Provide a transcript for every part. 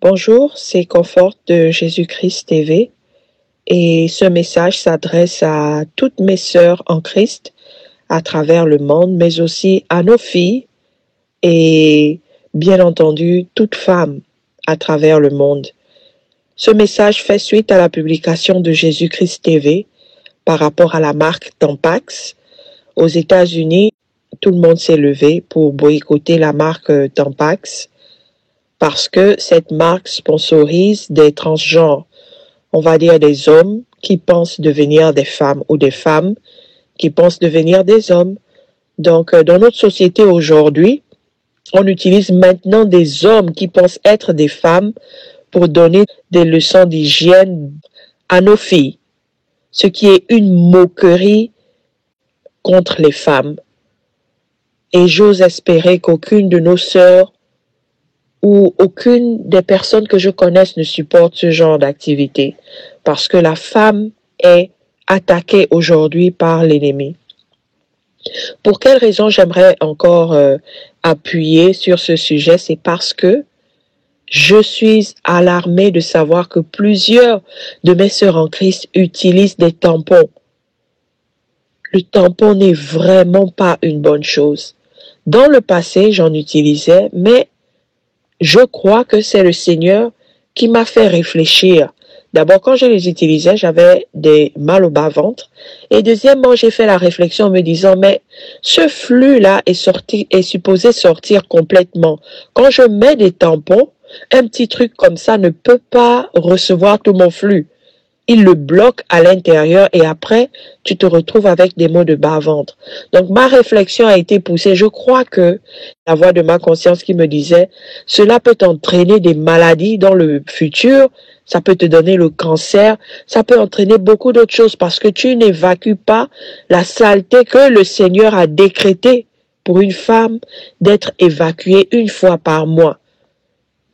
Bonjour, c'est Confort de Jésus-Christ TV et ce message s'adresse à toutes mes sœurs en Christ à travers le monde, mais aussi à nos filles et bien entendu toutes femmes à travers le monde. Ce message fait suite à la publication de Jésus-Christ TV par rapport à la marque Tampax. Aux États-Unis, tout le monde s'est levé pour boycotter la marque Tampax parce que cette marque sponsorise des transgenres, on va dire des hommes qui pensent devenir des femmes ou des femmes qui pensent devenir des hommes. Donc, dans notre société aujourd'hui, on utilise maintenant des hommes qui pensent être des femmes pour donner des leçons d'hygiène à nos filles, ce qui est une moquerie contre les femmes. Et j'ose espérer qu'aucune de nos sœurs ou aucune des personnes que je connaisse ne supporte ce genre d'activité, parce que la femme est attaquée aujourd'hui par l'ennemi. Pour quelle raison j'aimerais encore appuyer sur ce sujet? C'est parce que je suis alarmée de savoir que plusieurs de mes sœurs en Christ utilisent des tampons. Le tampon n'est vraiment pas une bonne chose. Dans le passé, j'en utilisais, mais je crois que c'est le Seigneur qui m'a fait réfléchir. D'abord, quand je les utilisais, j'avais des mal au bas-ventre. Et deuxièmement, j'ai fait la réflexion en me disant, mais ce flux-là est supposé sortir complètement. Quand je mets des tampons, un petit truc comme ça ne peut pas recevoir tout mon flux. Il le bloque à l'intérieur et après, tu te retrouves avec des maux de bas-ventre. Donc, ma réflexion a été poussée. Je crois que la voix de ma conscience qui me disait, cela peut entraîner des maladies dans le futur, ça peut te donner le cancer, ça peut entraîner beaucoup d'autres choses parce que tu n'évacues pas la saleté que le Seigneur a décrétée pour une femme d'être évacuée une fois par mois.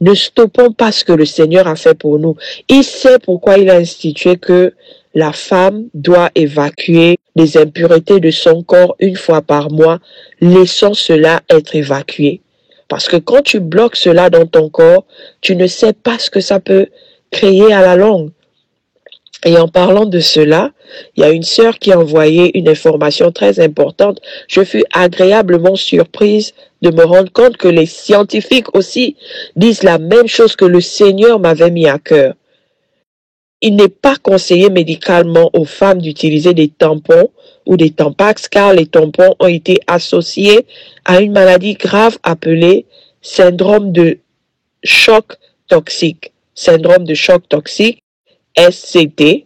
Ne stoppons pas ce que le Seigneur a fait pour nous. Il sait pourquoi il a institué que la femme doit évacuer les impuretés de son corps une fois par mois. Laissons cela être évacué. Parce que quand tu bloques cela dans ton corps, tu ne sais pas ce que ça peut créer à la longue. Et en parlant de cela, il y a une sœur qui a envoyé une information très importante. Je fus agréablement surprise de me rendre compte que les scientifiques aussi disent la même chose que le Seigneur m'avait mis à cœur. Il n'est pas conseillé médicalement aux femmes d'utiliser des tampons ou des tampax car les tampons ont été associés à une maladie grave appelée syndrome de choc toxique. Syndrome de choc toxique. SCT.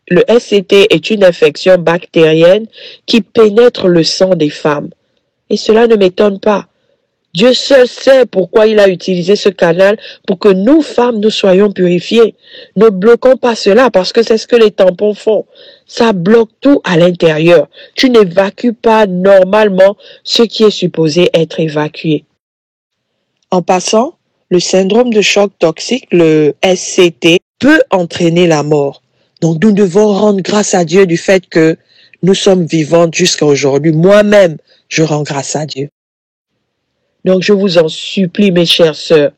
Le SCT est une infection bactérienne qui pénètre le sang des femmes. Et cela ne m'étonne pas. Dieu seul sait pourquoi il a utilisé ce canal pour que nous, femmes, nous soyons purifiées. Ne bloquons pas cela parce que c'est ce que les tampons font. Ça bloque tout à l'intérieur. Tu n'évacues pas normalement ce qui est supposé être évacué. En passant, le syndrome de choc toxique, le SCT, peut entraîner la mort. Donc nous devons rendre grâce à Dieu du fait que nous sommes vivantes jusqu'à aujourd'hui. Moi-même, je rends grâce à Dieu. Donc je vous en supplie, mes chères sœurs,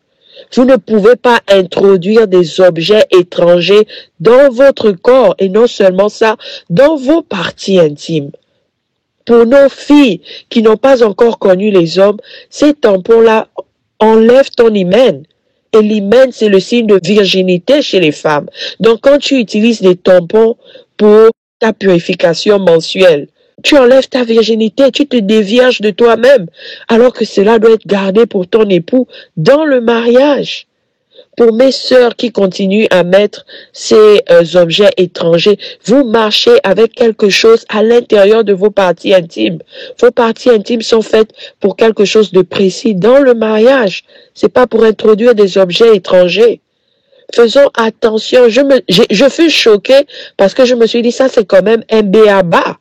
vous ne pouvez pas introduire des objets étrangers dans votre corps et non seulement ça, dans vos parties intimes. Pour nos filles qui n'ont pas encore connu les hommes, ces tampons-là enlèvent ton hymen. Et l'hymen, c'est le signe de virginité chez les femmes. Donc, quand tu utilises des tampons pour ta purification mensuelle, tu enlèves ta virginité, tu te dévierges de toi-même, alors que cela doit être gardé pour ton époux dans le mariage. Pour mes sœurs qui continuent à mettre ces objets étrangers, vous marchez avec quelque chose à l'intérieur de vos parties intimes. Vos parties intimes sont faites pour quelque chose de précis dans le mariage. C'est pas pour introduire des objets étrangers. Faisons attention. Je fus choquée parce que je me suis dit, ça c'est quand même un b.a.-ba.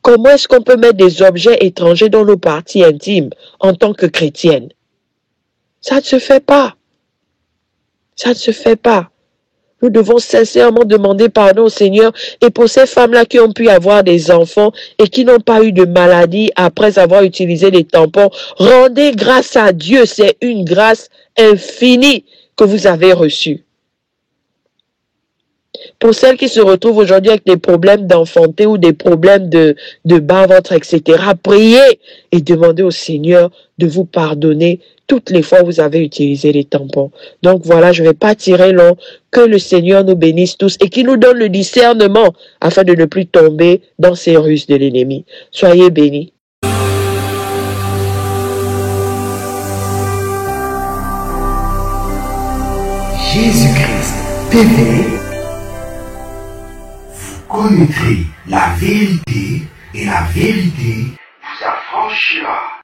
Comment est-ce qu'on peut mettre des objets étrangers dans nos parties intimes en tant que chrétienne? Ça ne se fait pas. Ça ne se fait pas. Nous devons sincèrement demander pardon au Seigneur. Et pour ces femmes-là qui ont pu avoir des enfants et qui n'ont pas eu de maladie après avoir utilisé les tampons, rendez grâce à Dieu. C'est une grâce infinie que vous avez reçue. Pour celles qui se retrouvent aujourd'hui avec des problèmes d'enfanter ou des problèmes de bas-ventre, etc., priez et demandez au Seigneur de vous pardonner toutes les fois où vous avez utilisé les tampons. Donc voilà, je ne vais pas tirer long. Que le Seigneur nous bénisse tous et qu'il nous donne le discernement afin de ne plus tomber dans ces ruses de l'ennemi. Soyez bénis. Jésus-Christ TV, vous connaîtrez la vérité et la vérité vous affranchira.